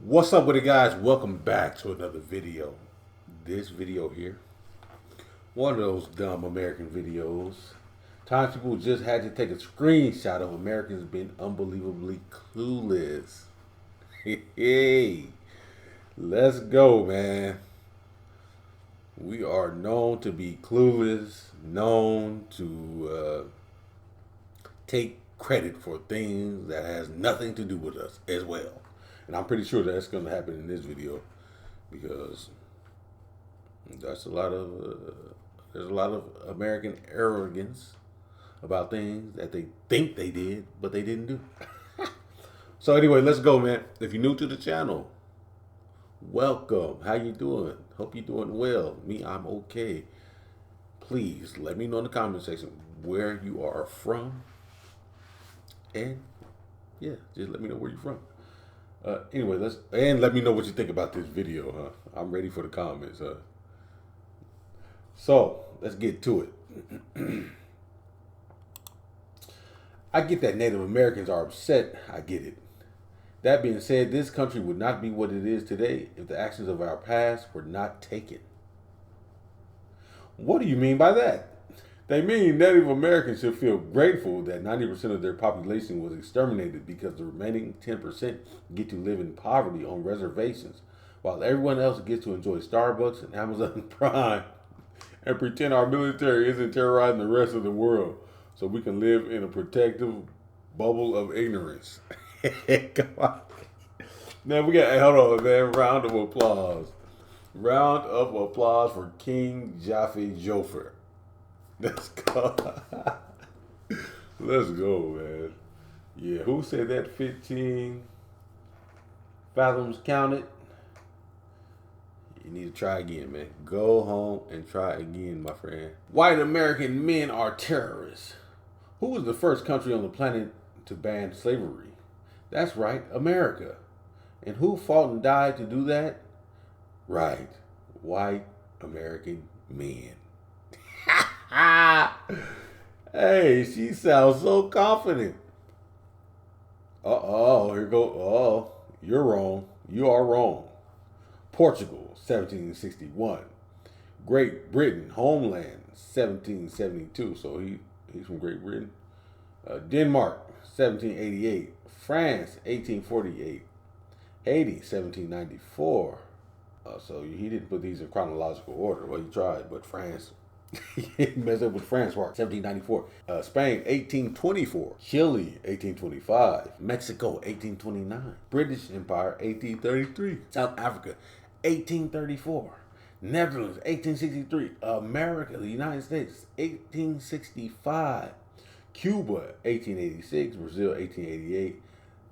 What's up with it, guys? Welcome back to another video. This video here, one of those dumb American videos. Times people just had to take a screenshot of Americans being unbelievably clueless. Hey, let's go, man. We are known to be clueless, known to take credit for things that has nothing to do with us as well. And I'm pretty sure that's going to happen in this video because there's a lot of American arrogance about things that they think they did, but they didn't do. So anyway, let's go, man. If you're new to the channel, welcome. How you doing? Hope you're doing well. Me, I'm okay. Please let me know in the comment section where you are from, and yeah, just let me know where you're from. Anyway, let me know what you think about this video. I'm ready for the comments. So let's get to it. I get that Native Americans are upset. I get it. That being said, this country would not be what it is today if the actions of our past were not taken. What do you mean by that? They mean Native Americans should feel grateful that 90% of their population was exterminated because the remaining 10% get to live in poverty on reservations, while everyone else gets to enjoy Starbucks and Amazon Prime and pretend our military isn't terrorizing the rest of the world so we can live in a protective bubble of ignorance. Come on. Now we got, hold on, man, round of applause. Round of applause for King Jaffe Joffer. Let's go. Let's go, man. Yeah, who said that 15 fathoms counted? You need to try again, man. Go home and try again, my friend. White American men are terrorists. Who was the first country on the planet to ban slavery? That's right, America. And who fought and died to do that? Right, white American men. Hey, she sounds so confident. Here go. Oh, you're wrong. You are wrong. Portugal, 1761. Great Britain, homeland, 1772. So he's from Great Britain. Denmark, 1788. France, 1848. Haiti, 1794. So he didn't put these in chronological order. Well, he tried, but France. He messed up with France part, 1794. Spain, 1824. Chile, 1825. Mexico, 1829. British Empire, 1833. South Africa, 1834. Netherlands, 1863. America, the United States, 1865. Cuba, 1886. Brazil, 1888.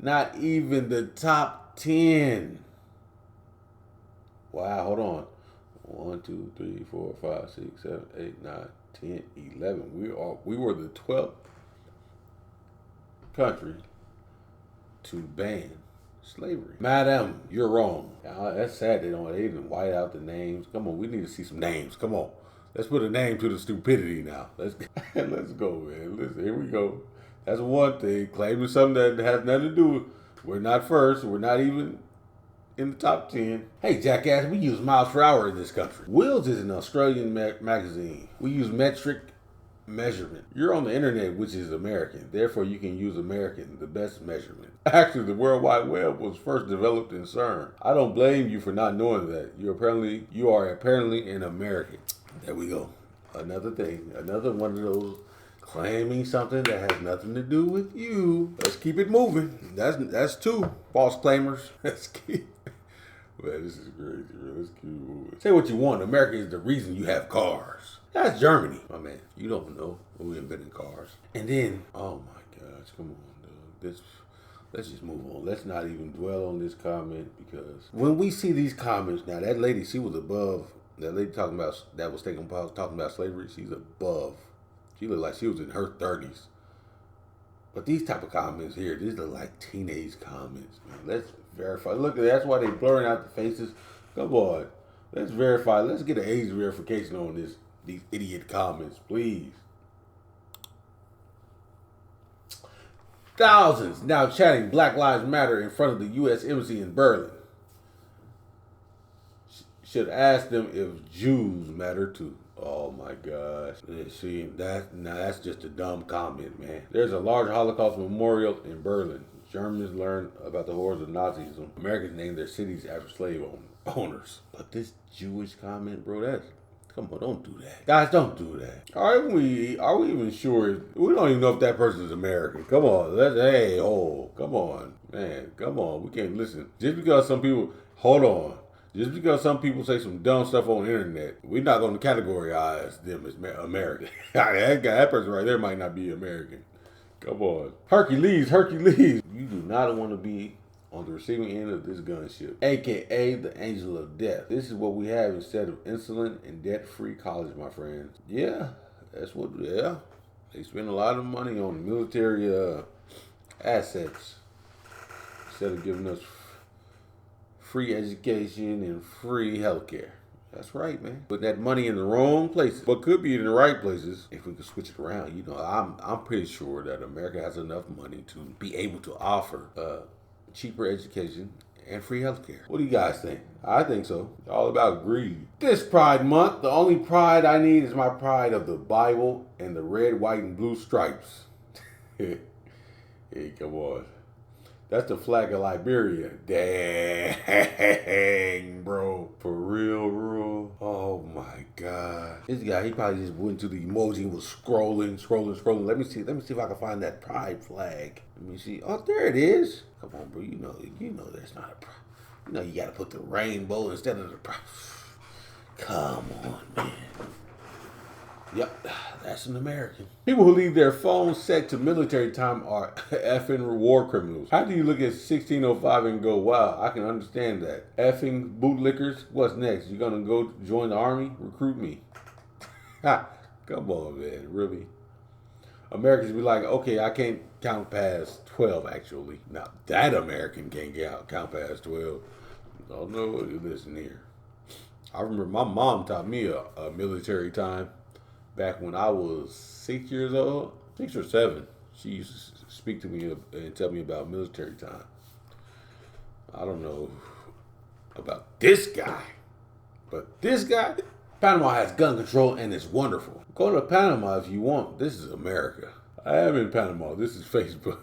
Not even the top 10. Wow, hold on. 1, 2, 3, 4, 5, 6, 7, 8, 9, 10, 11. We were the 12th country to ban slavery. Madam, you're wrong. That's sad they didn't white out the names. Come on, we need to see some names. Come on. Let's put a name to the stupidity now. Let's go, man. Here we go. That's one thing. Claiming something that has nothing to do with. We're not first. We're not even in the top 10. Hey, jackass, we use miles per hour in this country. Wheels is an Australian magazine. We use metric measurement. You're on the internet, which is American. Therefore, you can use American, the best measurement. Actually, the World Wide Web was first developed in CERN. I don't blame you for not knowing that. You are apparently an American. There we go. Another thing. Another one of those claiming something that has nothing to do with you. Let's keep it moving. That's two false claimers. Let's keep. Man, this is crazy. Let's keep moving. Say what you want. America is the reason you have cars. That's Germany, my man. You don't know who invented cars. And then, oh my gosh, come on, dude. Let's just move on. Let's not even dwell on this comment because when we see these comments now, that lady, she was above. That lady talking about talking about slavery. She's above. She looked like she was in her 30s. But these type of comments here, these look like teenage comments, man. Let's verify. Look, that's why they blurring out the faces. Come on. Let's verify. Let's get an age verification on these idiot comments, please. Thousands now chanting Black Lives Matter in front of the U.S. Embassy in Berlin. should ask them if Jews matter too. Oh my gosh. See, that's just a dumb comment, man. There's a large Holocaust memorial in Berlin. Germans learned about the horrors of Nazism. Americans named their cities after slave owners. But this Jewish comment, bro, come on, don't do that. Guys, don't do that. Are we even sure? We don't even know if that person is American. Come on. Come on. Man, come on. We can't listen. Just because some people, hold on. Just because some people say some dumb stuff on the internet, we're not going to categorize them as American. that person right there might not be American. Come on. Hercules. You do not want to be on the receiving end of this gunship, aka the angel of death. This is what we have instead of insulin and debt-free college, my friends. Yeah, they spend a lot of money on military assets instead of giving us free education and free healthcare. That's right, man. Put that money in the wrong places, but could be in the right places if we could switch it around. You know, I'm pretty sure that America has enough money to be able to offer cheaper education and free healthcare. What do you guys think? I think so. It's all about greed. This Pride Month, the only pride I need is my pride of the Bible and the red, white, and blue stripes. Hey, come on. That's the flag of Liberia. Dang, bro. For real. Oh my God. This guy, he probably just went to the emoji and was scrolling. Let me see if I can find that pride flag. Let me see. Oh, there it is. Come on, bro. You know that's not a pride. You know you gotta put the rainbow instead of the pride. Come on, man. Yep, that's an American. People who leave their phones set to military time are effing war criminals. How do you look at 1605 and go, wow, I can understand that? Effing bootlickers, what's next? You gonna go join the army? Recruit me. Come on, man, really? Americans be like, okay, I can't count past 12, actually. Now, that American can't count past 12. Oh, no, listen here. I remember my mom taught me a military time. Back when I was 6 years old, 6 or 7, she used to speak to me and tell me about military time. I don't know about this guy, but this guy, Panama has gun control and it's wonderful. Go to Panama if you want. This is America. I am in Panama. This is Facebook.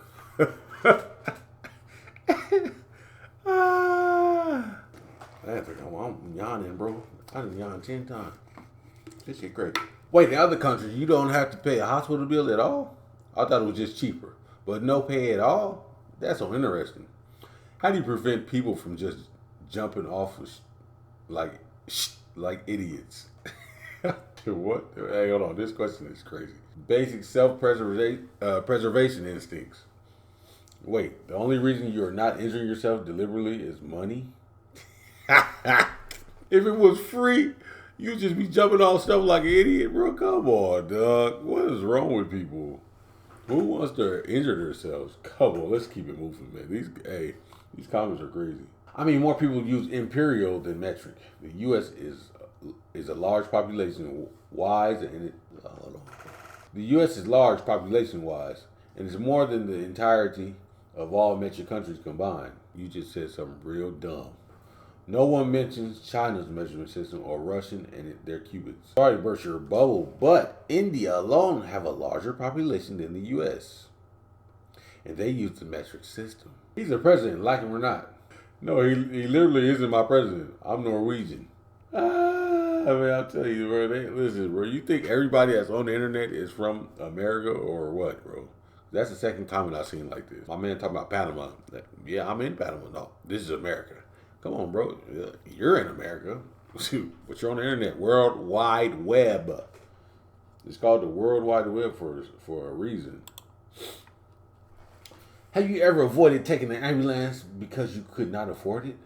I'm yawning, bro. I done yawned 10 times. This shit great. Wait, in other countries, you don't have to pay a hospital bill at all? I thought it was just cheaper. But no pay at all? That's so interesting. How do you prevent people from just jumping off like idiots? What? Hey, hold on. This question is crazy. Basic self-preservation instincts. Wait, the only reason you're not injuring yourself deliberately is money? If it was free, you just be jumping off stuff like an idiot, bro. Come on, dog. What is wrong with people? Who wants to injure themselves? Come on, let's keep it moving, man. These comments are crazy. I mean, more people use imperial than metric. The U.S. is a large population wise, and the U.S. is large population wise, and it's more than the entirety of all metric countries combined. You just said something real dumb. No one mentions China's measurement system or Russian and their cubits. Sorry to burst your bubble, but India alone have a larger population than the U.S. And they use the metric system. He's the president, like him or not. No, he literally isn't my president. I'm Norwegian. I'll tell you, bro. Listen, bro. You think everybody that's on the internet is from America or what, bro? That's the second comment I've seen like this. My man talking about Panama. Yeah, I'm in Panama. No, this is America. Come on, bro. You're in America. But you're on the internet. World Wide Web. It's called the World Wide Web for a reason. Have you ever avoided taking an ambulance because you could not afford it?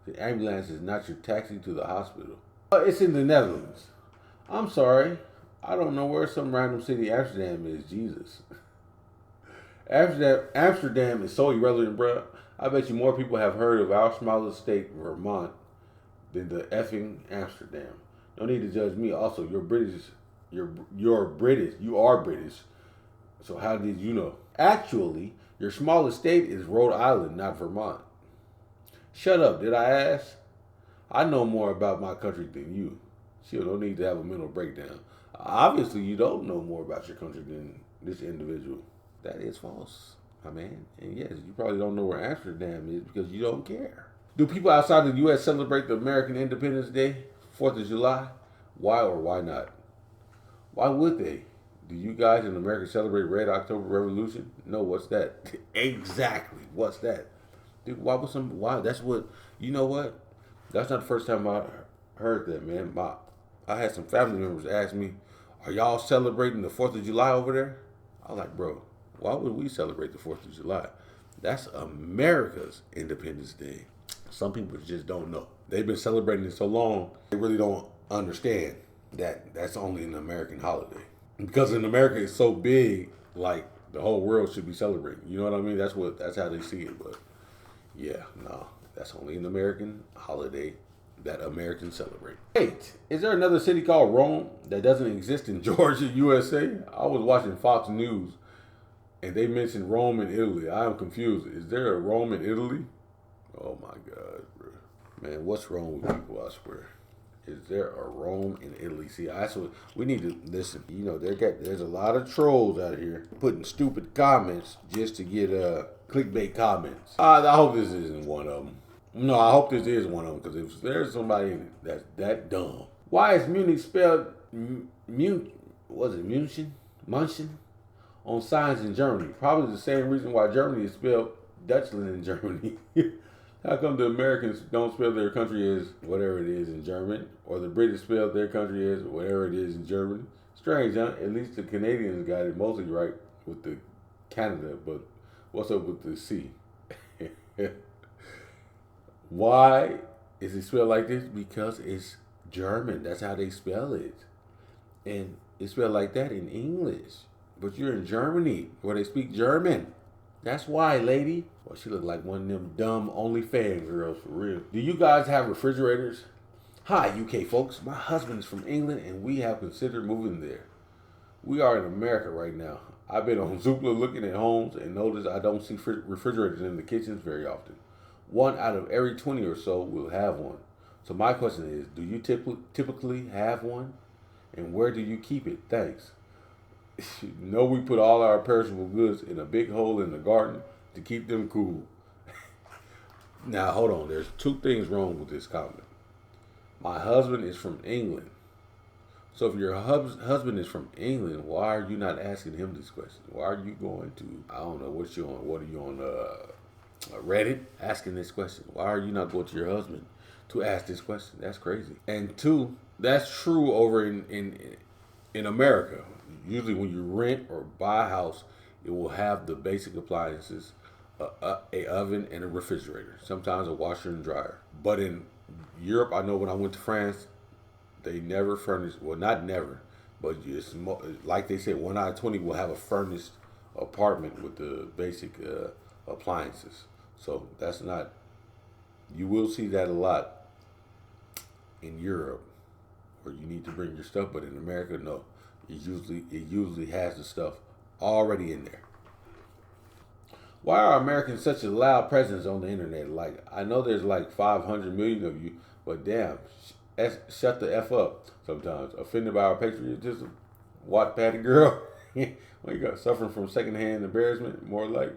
The ambulance is not your taxi to the hospital. It's in the Netherlands. I'm sorry. I don't know where some random city Amsterdam is. Jesus. Amsterdam is so irrelevant, bro. I bet you more people have heard of our smallest state, Vermont, than the effing Amsterdam. No need to judge me. Also, you're British. You're British. You are British. So how did you know? Actually, your smallest state is Rhode Island, not Vermont. Shut up. Did I ask? I know more about my country than you. She'll no need to have a mental breakdown. Obviously, you don't know more about your country than this individual. That is false, my man. And yes, you probably don't know where Amsterdam is because you don't care. Do people outside the U.S. celebrate the American Independence Day, 4th of July? Why or why not? Why would they? Do you guys in America celebrate Red October Revolution? No, what's that? Exactly, what's that? Dude, why? That's what, you know what? That's not the first time I heard that, man. I had some family members ask me, are y'all celebrating the 4th of July over there? I was like, bro, why would we celebrate the 4th of July? That's America's Independence Day. Some people just don't know. They've been celebrating it so long, they really don't understand that that's only an American holiday. Because in America it's so big, like the whole world should be celebrating. You know what I mean? That's how they see it. But yeah, no, that's only an American holiday that Americans celebrate. Wait, is there another city called Rome that doesn't exist in Georgia, USA? I was watching Fox News and they mentioned Rome in Italy. I am confused. Is there a Rome in Italy? Oh my God, bro. Man, what's wrong with people, I swear? Is there a Rome in Italy? See, that's what we need to listen. You know, there's a lot of trolls out here putting stupid comments just to get clickbait comments. I hope this isn't one of them. No, I hope this is one of them because if there's somebody in it that's that dumb. Why is Munich spelled was it Munchen on signs in Germany? Probably the same reason why Germany is spelled Dutchland in Germany. How come the Americans don't spell their country as whatever it is in German, or the British spell their country as whatever it is in Germany? Strange, huh? At least the Canadians got it mostly right with the Canada, but what's up with the C? Why is it spelled like this? Because it's German. That's how they spell it. And it's spelled like that in English. But you're in Germany where they speak German. That's why, lady. Well, she looked like one of them dumb OnlyFans girls for real. Do you guys have refrigerators? Hi, UK folks. My husband is from England and we have considered moving there. We are in America right now. I've been on Zoopla looking at homes and noticed I don't see refrigerators in the kitchens very often. 1 out of every 20 or so will have one. So my question is, do you typically have one? And where do you keep it? Thanks. You know we put all our perishable goods in a big hole in the garden to keep them cool. Now, hold on. There's two things wrong with this comment. My husband is from England. So if your husband is from England, why are you not asking him this question? Why are you going to, I don't know, what are you on Reddit asking this question? Why are you not going to your husband to ask this question? That's crazy. And two, that's true over in America. Usually when you rent or buy a house, it will have the basic appliances, a oven and a refrigerator, sometimes a washer and dryer. But in Europe, I know when I went to France, they never furnished, well not never, but it's like they said, 1 out of 20 will have a furnished apartment with the basic appliances. So that's not, you will see that a lot in Europe where you need to bring your stuff, but in America, no. It usually has the stuff already in there. Why are Americans such a loud presence on the internet? Like, I know there's like 500 million of you, but damn, shut the F up sometimes. Offended by our patriotism? Wattpad girl? Well, you got suffering from secondhand embarrassment? More like,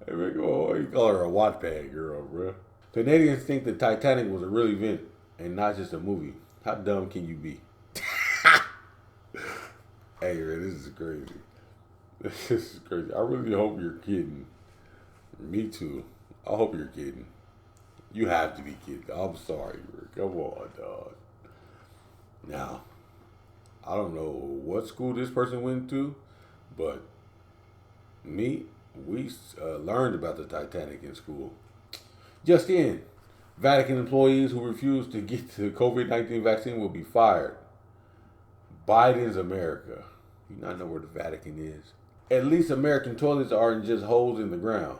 hey, you call her a Wattpad girl, bro. Canadians think the Titanic was a real event and not just a movie. How dumb can you be? Hey, man, this is crazy. This is crazy. I really hope you're kidding. Me too. I hope you're kidding. You have to be kidding. I'm sorry, Rick. Come on, dog. Now, I don't know what school this person went to, but we learned about the Titanic in school. Just in, Vatican employees who refuse to get the COVID-19 vaccine will be fired. Biden's America. You not know where the Vatican is. At least American toilets aren't just holes in the ground.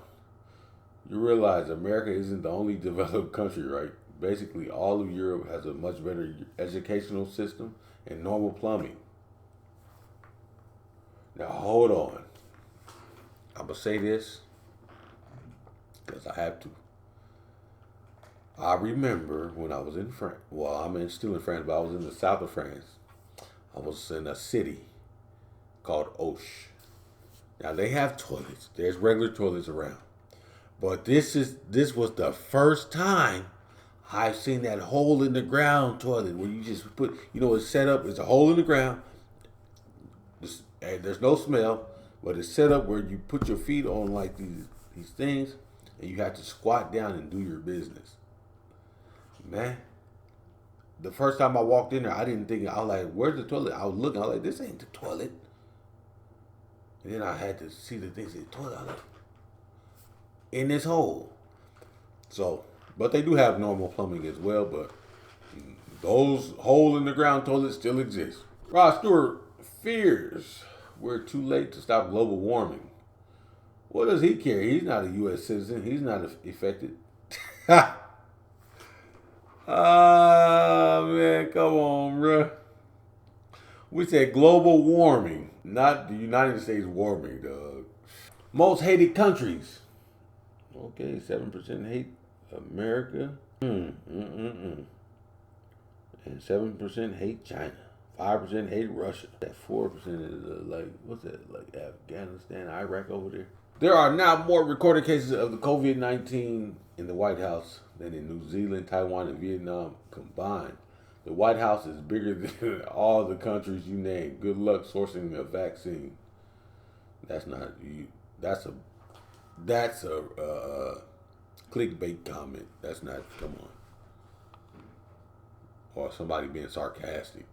You realize America isn't the only developed country, right? Basically, all of Europe has a much better educational system and normal plumbing. Now, hold on. I'm going to say this because I have to. I remember when I was in France. Well, I'm still in France, but I was in the south of France. I was in a city called Auch. Now they have toilets. There's regular toilets around. But this was the first time I've seen that hole in the ground toilet where you just put, it's set up. It's a hole in the ground. And there's no smell, but it's set up where you put your feet on like these things, and you have to squat down and do your business. Man, the first time I walked in there, I didn't think. I was like, "Where's the toilet?" I was looking. I was like, "This ain't the toilet." And then I had to see the things in the toilet. I was like, in this hole. So, but they do have normal plumbing as well. But those hole in the ground toilets still exist. Rod Stewart fears we're too late to stop global warming. What does he care? He's not a U.S. citizen. He's not affected. Ah, man, come on, bruh. We said global warming, not the United States warming, dog. Most hated countries. Okay, 7% hate America. And 7% hate China. 5% hate Russia. That 4% is like, what's that? Like Afghanistan, Iraq over there. There are now more recorded cases of the COVID-19 in the White House than in New Zealand, Taiwan, and Vietnam combined. The White House is bigger than all the countries you name. Good luck sourcing a vaccine. That's not you. That's a clickbait comment. That's not. Come on. Or somebody being sarcastic.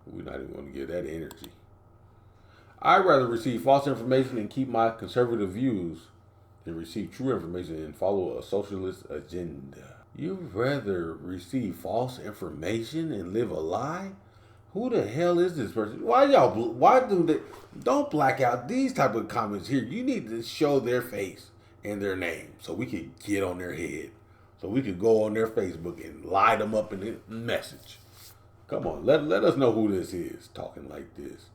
We're not even going to give that energy. I'd rather receive false information and keep my conservative views than receive true information and follow a socialist agenda. You'd rather receive false information and live a lie? Who the hell is this person? Why do they, don't black out these type of comments here. You need to show their face and their name so we can get on their head. So we can go on their Facebook and lie them up in the message. Come on, let us know who this is talking like this.